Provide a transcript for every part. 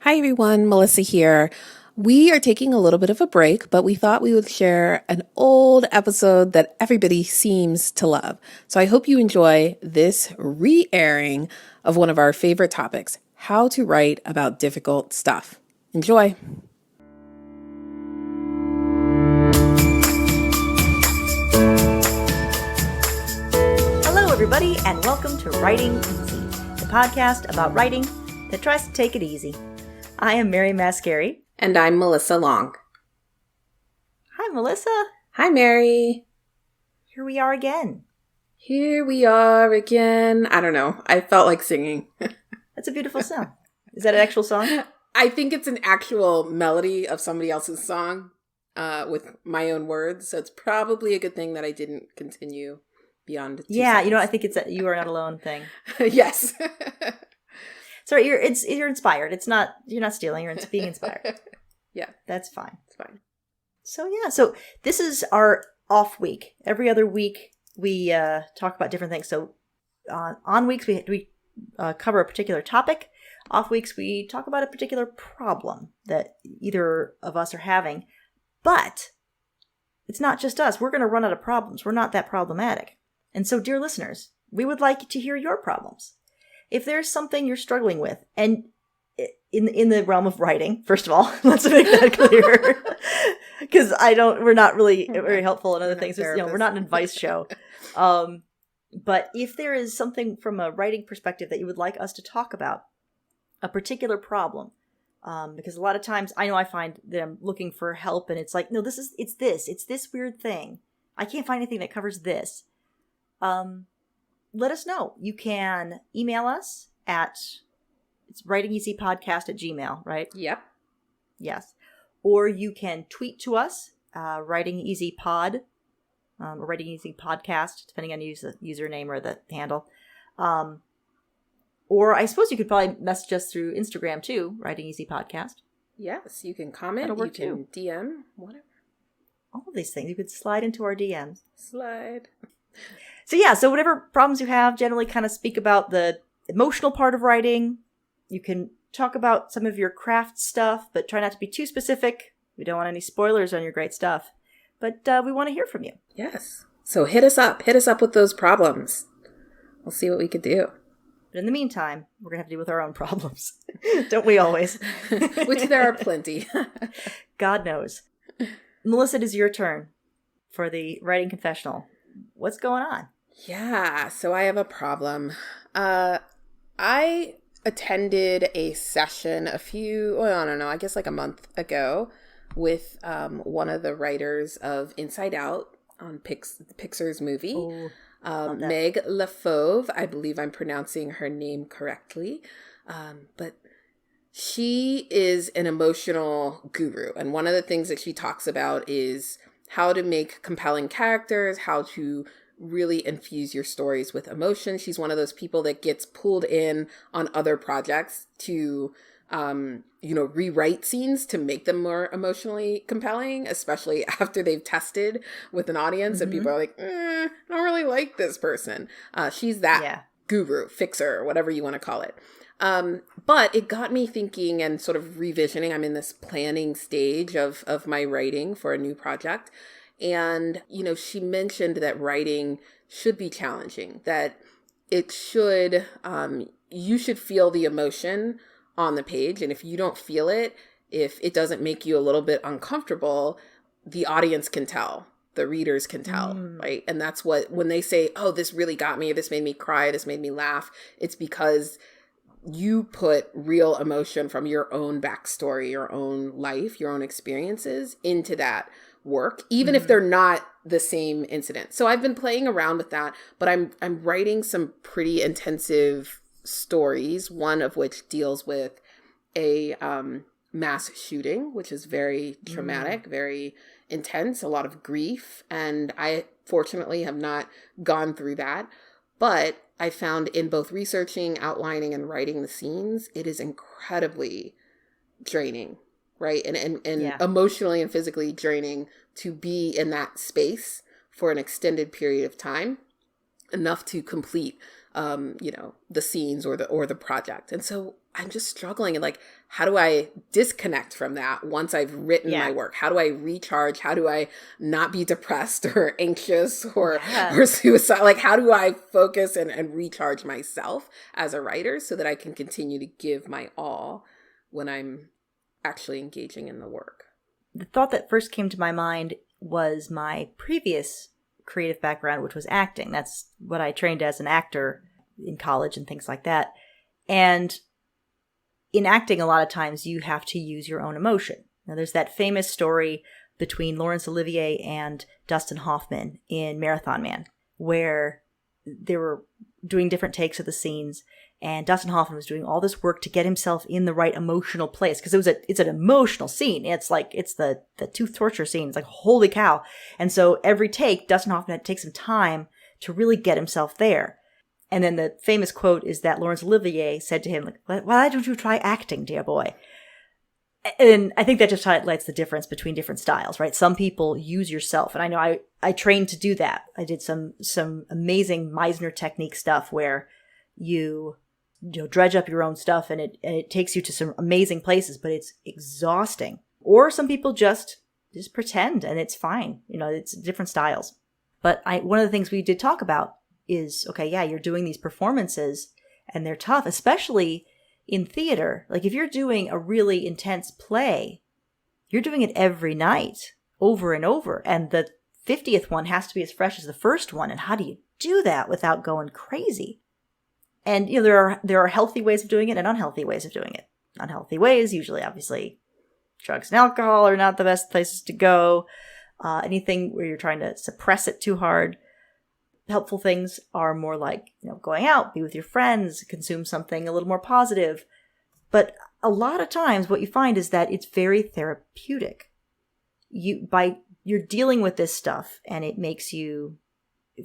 Hi everyone, Melissa here. We are taking a little bit of a break, but we thought we would share an old episode that everybody seems to love. So I hope you enjoy this re-airing of one of our favorite topics, how to write about difficult stuff. Enjoy. Hello everybody, and welcome to Writing Easy, the podcast about writing that tries to take it easy. I am Mary Mascari. And I'm Melissa Long. Hi, Melissa. Hi, Mary. Here we are again. Here we are again. I don't know. I felt like singing. That's a beautiful song. Is that an actual song? I think it's an actual melody of somebody else's song with my own words. So it's probably a good thing that I didn't continue beyond 2 seconds. I think it's a You Are Not Alone thing. Yes. Sorry, you're inspired. You're not stealing. You're being inspired. Yeah, that's fine. It's fine. So this is our off week. Every other week we talk about different things. So on weeks we cover a particular topic. Off weeks we talk about a particular problem that either of us are having. But it's not just us. We're going to run out of problems. We're not that problematic. And so, dear listeners, we would like to hear your problems. If there's something you're struggling with, and in the realm of writing, first of all, let's make that clear, because we're not really very helpful in other things. We're not an advice show. But if there is something from a writing perspective that you would like us to talk about, a particular problem, because a lot of times I find that I'm looking for help, and it's like, no, it's this weird thing. I can't find anything that covers this. Let us know. You can email us it's writingeasypodcast@gmail.com, right? Yep. Yes. Or you can tweet to us, writingeasypod, or writingeasypodcast, depending on the username or the handle. Or I suppose you could probably message us through Instagram too, Writing Easy Podcast. Yes, you can comment, That'll work you can DM, whatever. All of these things. You could slide into our DMs. Slide. So whatever problems you have, generally kind of speak about the emotional part of writing. You can talk about some of your craft stuff, but try not to be too specific. We don't want any spoilers on your great stuff. But we want to hear from you. Yes. So hit us up. Hit us up with those problems. We'll see what we could do. But in the meantime, we're going to have to deal with our own problems. Don't we always? Which there are plenty. God knows. Melissa, it is your turn for the writing confessional. What's going on? Yeah, so I have a problem. I attended a session I guess like a month ago with one of the writers of Inside Out on Pixar's movie. Oh, Meg LaFauve. I believe I'm pronouncing her name correctly. But she is an emotional guru. And one of the things that she talks about is how to make compelling characters, how to really infuse your stories with emotion. She's one of those people that gets pulled in on other projects to, rewrite scenes to make them more emotionally compelling, especially after they've tested with an audience and people are like, I don't really like this person. She's that guru, fixer, whatever you want to call it. But it got me thinking and sort of revisioning. I'm in this planning stage of my writing for a new project. And, she mentioned that writing should be challenging, that it should, you should feel the emotion on the page. And if you don't feel it, if it doesn't make you a little bit uncomfortable, the audience can tell, the readers can tell, right? And that's when they say, oh, this really got me, or this made me cry, this made me laugh, it's because you put real emotion from your own backstory, your own life, your own experiences into that work, even if they're not the same incident. So I've been playing around with that, but I'm writing some pretty intensive stories, one of which deals with a mass shooting, which is very traumatic, very intense, a lot of grief. And I fortunately have not gone through that. But I found in both researching, outlining, and writing the scenes, it is incredibly draining, right? And emotionally and physically draining to be in that space for an extended period of time, enough to complete, the scenes or the project. And so I'm just struggling. And like, how do I disconnect from that once I've written my work? How do I recharge? How do I not be depressed or anxious or suicide? Like, how do I focus and recharge myself as a writer so that I can continue to give my all when I'm actually engaging in the work? The thought that first came to my mind was my previous creative background, which was acting. That's what I trained as an actor in college and things like that. And in acting, a lot of times you have to use your own emotion. Now, there's that famous story between Laurence Olivier and Dustin Hoffman in Marathon Man, where they were doing different takes of the scenes, and Dustin Hoffman was doing all this work to get himself in the right emotional place, because it's an emotional scene. It's the tooth torture scene. It's like, holy cow. And so every take, Dustin Hoffman had to take some time to really get himself there. And then the famous quote is that Laurence Olivier said to him, like, why don't you try acting, dear boy? And I think that just highlights the difference between different styles, right? Some people use yourself. And I know I trained to do that. I did some amazing Meisner technique stuff where you dredge up your own stuff and it takes you to some amazing places, but it's exhausting. Or some people just pretend and it's fine. It's different styles. But one of the things we did talk about is, okay, yeah, you're doing these performances and they're tough, especially in theater. Like if you're doing a really intense play, you're doing it every night over and over. And the 50th one has to be as fresh as the first one. And how do you do that without going crazy? And, there are healthy ways of doing it and unhealthy ways of doing it. Unhealthy ways, usually, obviously, drugs and alcohol are not the best places to go. Anything where you're trying to suppress it too hard. Helpful things are more like, going out, be with your friends, consume something a little more positive. But a lot of times what you find is that it's very therapeutic. You're dealing with this stuff and it makes you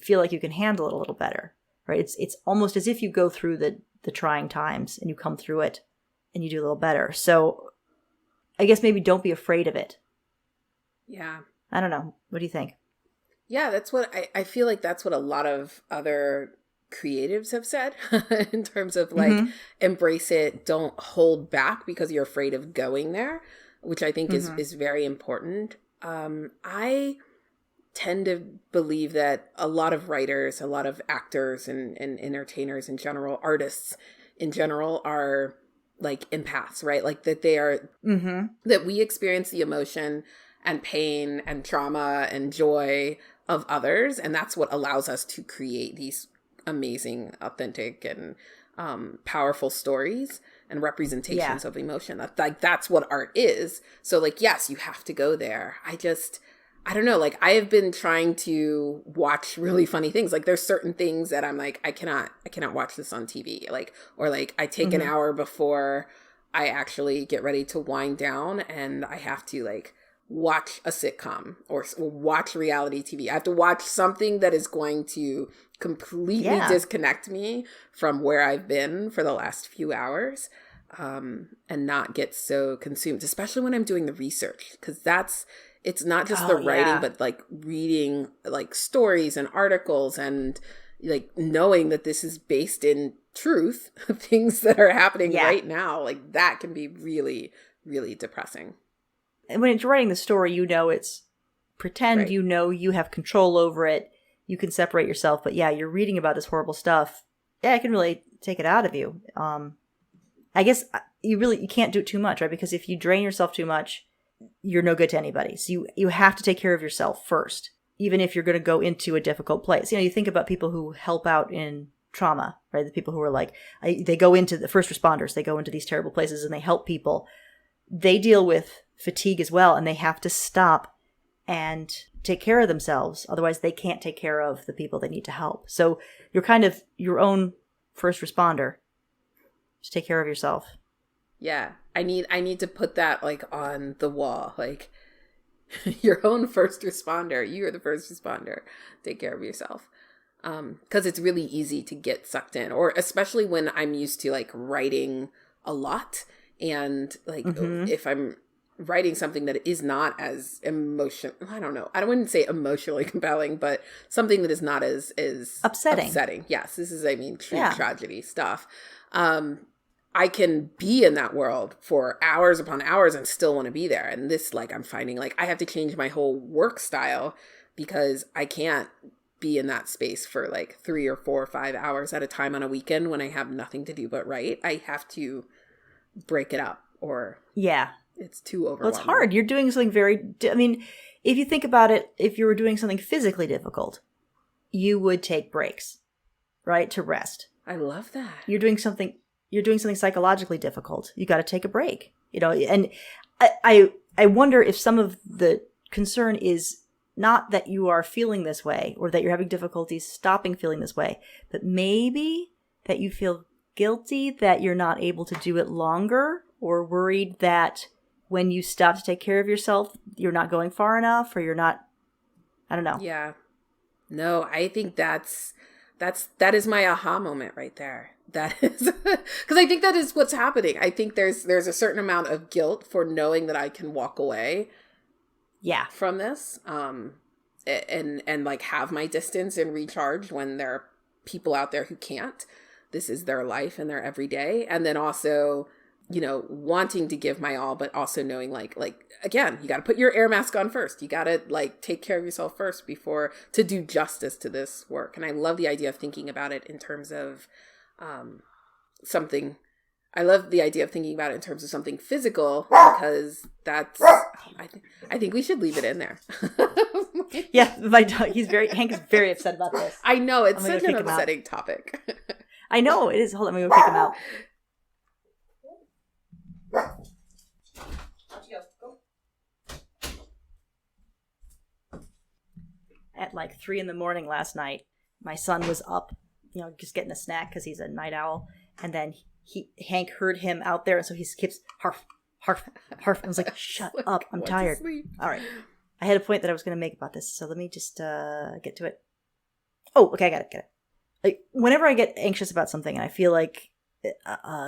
feel like you can handle it a little better, right? It's almost as if you go through the trying times and you come through it and you do a little better. So I guess maybe don't be afraid of it. Yeah. I don't know. What do you think? Yeah, that's what I feel like that's what a lot of other creatives have said in terms of like, embrace it, don't hold back because you're afraid of going there, which I think is very important. I tend to believe that a lot of writers, a lot of actors and entertainers in general, artists in general are like empaths, right? Like that they are, that we experience the emotion and pain and trauma and joy of others. And that's what allows us to create these amazing, authentic and powerful stories and representations of emotion. That's what art is. So like, yes, you have to go there. I don't know. Like I have been trying to watch really funny things. Like there's certain things that I'm like, I cannot watch this on TV. Like, or like I take an hour before I actually get ready to wind down and I have to like watch a sitcom or watch reality TV. I have to watch something that is going to completely disconnect me from where I've been for the last few hours, and not get so consumed, especially when I'm doing the research, because it's not just the writing, but like reading like stories and articles and like knowing that this is based in truth, things that are happening right now, like that can be really, really depressing. And when you're writing the story, it's pretend you have control over it. You can separate yourself. But yeah, you're reading about this horrible stuff. Yeah, it can really take it out of you. I guess you can't do it too much, right? Because if you drain yourself too much, you're no good to anybody. So you have to take care of yourself first, even if you're going to go into a difficult place. You think about people who help out in trauma, right? The people who are like, they go into the first responders, they go into these terrible places and they help people. They deal with fatigue as well, and they have to stop and take care of themselves. Otherwise, they can't take care of the people they need to help. So you're kind of your own first responder. Just take care of yourself. Yeah, I need to put that like on the wall, like your own first responder. You are the first responder. Take care of yourself. Because it's really easy to get sucked in, or especially when I'm used to like writing a lot. And like, if I'm writing something that is not as I wouldn't say emotionally compelling, but something that is not as upsetting. Yes, this is, true tragedy stuff. I can be in that world for hours upon hours and still want to be there. And this, like, I'm finding like I have to change my whole work style because I can't be in that space for like 3 or 4 or 5 hours at a time on a weekend when I have nothing to do but write. I have to break it up or yeah, it's too overwhelming. Well, it's hard. You're doing something I mean, if you think about it, if you were doing something physically difficult, you would take breaks, right? To rest. I love that. You're doing something psychologically difficult. You got to take a break, and I wonder if some of the concern is not that you are feeling this way or that you're having difficulties stopping feeling this way, but maybe that you feel guilty that you're not able to do it longer, or worried that when you stop to take care of yourself, you're not going far enough, or you're not, I don't know. Yeah. No, I think that is my aha moment right there. That is, because I think that is what's happening. I think there's a certain amount of guilt for knowing that I can walk away. Yeah. From this, and like have my distance and recharge when there are people out there who can't. This is their life and their everyday. And then also, wanting to give my all, but also knowing like again, you got to put your air mask on first. You got to like take care of yourself first before to do justice to this work. And I love the idea of thinking about it in terms of something. I love the idea of thinking about it in terms of something physical, because that's, I think we should leave it in there. Yeah, my dog, Hank is very upset about this. I know, it's such an upsetting topic. I know, it is. Hold on, I'm going to pick him out. At like 3 a.m. last night, my son was up, just getting a snack because he's a night owl. And then Hank heard him out there, and so he skips harf, harf, harf. I was like, shut up, I'm tired. All right. I had a point that I was going to make about this, so let me just get to it. Oh, okay, I got it. Like, whenever I get anxious about something and I feel like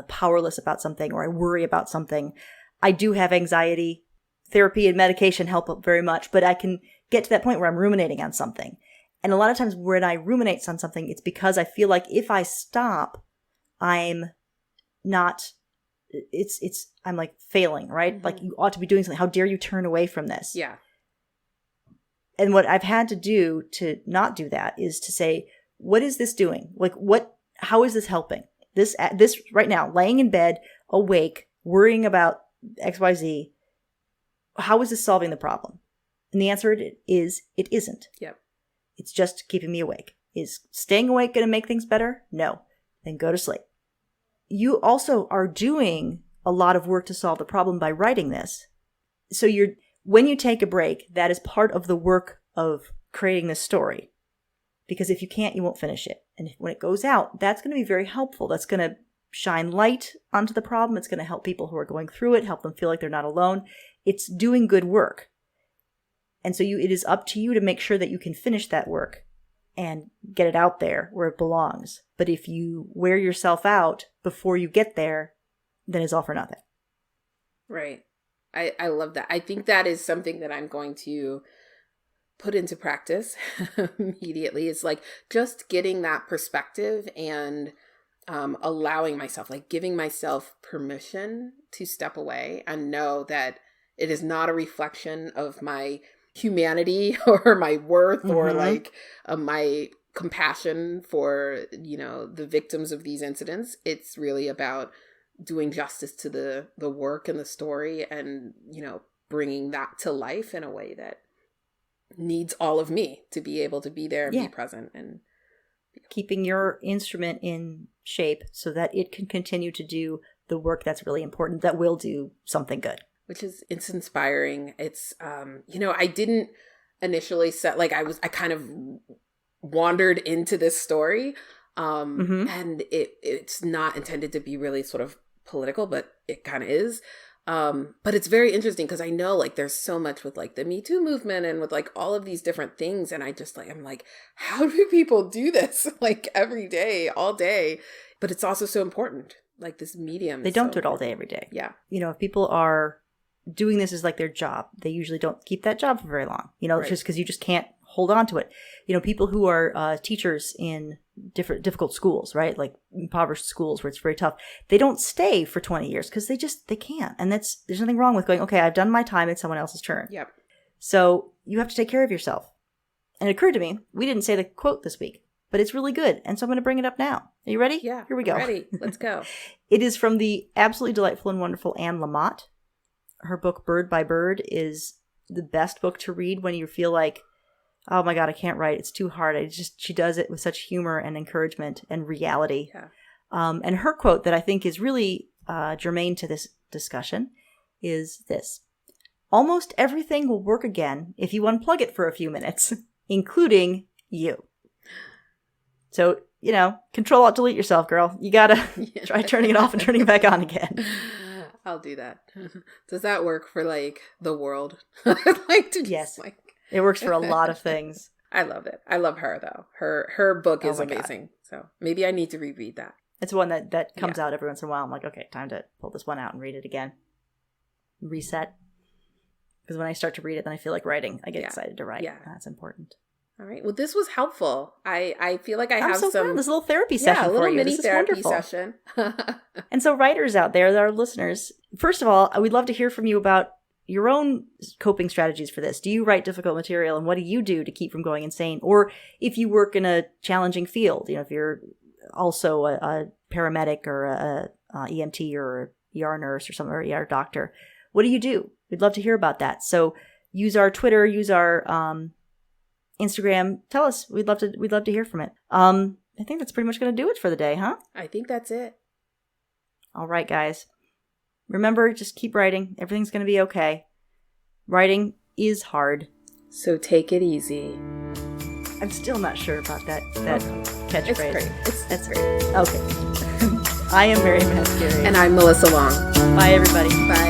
powerless about something, or I worry about something, I do have anxiety. Therapy and medication help very much, but I can get to that point where I'm ruminating on something. And a lot of times when I ruminate on something, it's because I feel like if I stop, I'm not, I'm like failing, right? Mm-hmm. Like, you ought to be doing something. How dare you turn away from this? Yeah. And what I've had to do to not do that is to say, what is this doing? Like, how is this helping? This right now, laying in bed, awake, worrying about XYZ, how is this solving the problem? And the answer is, it isn't. Yep. It's just keeping me awake. Is staying awake going to make things better? No. Then go to sleep. You also are doing a lot of work to solve the problem by writing this. So when you take a break, that is part of the work of creating this story. Because if you can't, you won't finish it. And when it goes out, that's going to be very helpful. That's going to shine light onto the problem. It's going to help people who are going through it, help them feel like they're not alone. It's doing good work. And so it is up to you to make sure that you can finish that work and get it out there where it belongs. But if you wear yourself out before you get there, then it's all for nothing. Right. I love that. I think that is something that I'm going to put into practice immediately. It's like just getting that perspective and allowing myself, like giving myself permission to step away and know that it is not a reflection of my humanity or my worth or like my compassion for, the victims of these incidents. It's really about doing justice to the work and the story and, bringing that to life in a way that needs all of me to be able to be there and be present, and keeping your instrument in shape so that it can continue to do the work that's really important, that will do something good. It's inspiring. It's, I didn't initially set, like I kind of wandered into this story, and it's not intended to be really sort of political, but it kind of is. But it's very interesting because I know like there's so much with like the Me Too movement and with like all of these different things. And I just I'm like, how do people do this like every day, all day? But it's also so important. Like this medium. They don't do it all day, every day. Yeah. If people are doing this as like their job, they usually don't keep that job for very long, right. Just because you just can't hold on to it. People who are teachers in difficult schools, right? Like impoverished schools where it's very tough. They don't stay for 20 years because they can't. And there's nothing wrong with going, okay, I've done my time. It's someone else's turn. Yep. So you have to take care of yourself. And it occurred to me, we didn't say the quote this week, but it's really good. And so I'm going to bring it up now. Are you ready? Yeah. Here we go. Ready. Let's go. It is from the absolutely delightful and wonderful Anne Lamott. Her book, Bird by Bird, is the best book to read when you feel like, oh my God, I can't write. It's too hard. She does it with such humor and encouragement and reality. Yeah. And her quote that I think is really germane to this discussion is this: almost everything will work again if you unplug it for a few minutes, including you. So, control alt delete yourself, girl. You gotta try turning it off and turning it back on again. I'll do that. Does that work for the world? I'd like to yes. It works for a lot of things. I love it. I love her though. Her book is amazing. God. So maybe I need to reread that. It's one that comes out every once in a while. I'm like, okay, time to pull this one out and read it again. Reset. Because when I start to read it, then I feel like writing. I get excited to write. Yeah. That's important. All right. Well, this was helpful. I feel like I'm so glad. This little therapy session a little for you. mini this therapy is wonderful. session. And so writers out there, our listeners, first of all, we'd love to hear from you about your own coping strategies for this. Do you write difficult material, and what do you do to keep from going insane? Or if you work in a challenging field, if you're also a paramedic or a EMT or ER nurse or something, or ER doctor, what do you do? We'd love to hear about that. So use our Twitter, use our Instagram. Tell us. We'd love to hear from it. I think that's pretty much going to do it for the day, huh? I think that's it. All right, guys. Remember, just keep writing. Everything's going to be okay. Writing is hard. So take it easy. I'm still not sure about that catchphrase. It's great. That's great. Okay. I am Mary Mascari. And I'm Melissa Long. Bye, everybody. Bye.